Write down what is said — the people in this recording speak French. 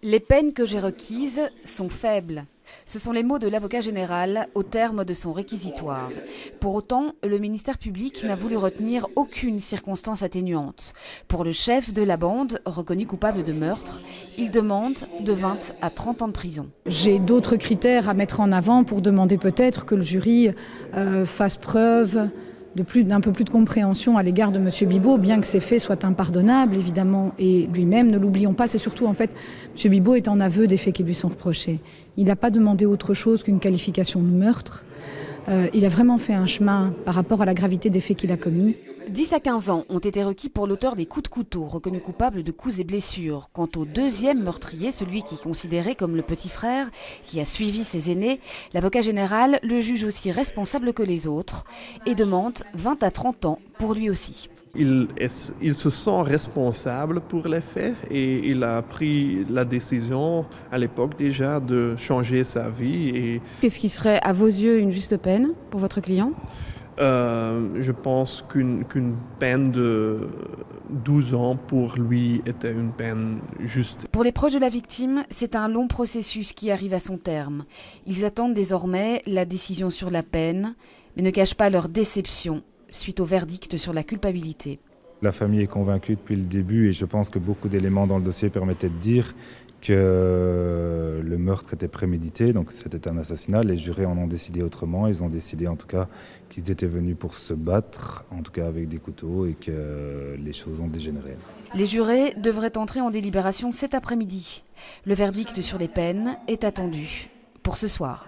Les peines que j'ai requises sont faibles. Ce sont les mots de l'avocat général au terme de son réquisitoire. Pour autant, le ministère public n'a voulu retenir aucune circonstance atténuante. Pour le chef de la bande, reconnu coupable de meurtre, il demande de 20 à 30 ans de prison. J'ai d'autres critères à mettre en avant pour demander peut-être que le jury fasse preuve d'un peu plus de compréhension à l'égard de M. Bibeau, bien que ces faits soient impardonnables, évidemment, et lui-même, ne l'oublions pas, c'est surtout, en fait, M. Bibeau est en aveu des faits qui lui sont reprochés. Il n'a pas demandé autre chose qu'une qualification de meurtre. Il a vraiment fait un chemin par rapport à la gravité des faits qu'il a commis. 10 à 15 ans ont été requis pour l'auteur des coups de couteau, reconnu coupable de coups et blessures. Quant au deuxième meurtrier, celui qui est considéré comme le petit frère, qui a suivi ses aînés, l'avocat général le juge aussi responsable que les autres et demande 20 à 30 ans pour lui aussi. Il se sent responsable pour les faits et il a pris la décision à l'époque déjà de changer sa vie. Qu'est-ce qui serait à vos yeux une juste peine pour votre client ? Je pense qu'une peine de 12 ans pour lui était une peine juste. Pour les proches de la victime, c'est un long processus qui arrive à son terme. Ils attendent désormais la décision sur la peine, mais ne cachent pas leur déception suite au verdict sur la culpabilité. La famille est convaincue depuis le début et je pense que beaucoup d'éléments dans le dossier permettaient de dire que le meurtre était prémédité, donc c'était un assassinat. Les jurés en ont décidé autrement. Ils ont décidé en tout cas qu'ils étaient venus pour se battre, en tout cas avec des couteaux, et que les choses ont dégénéré. Les jurés devraient entrer en délibération cet après-midi. Le verdict sur les peines est attendu pour ce soir.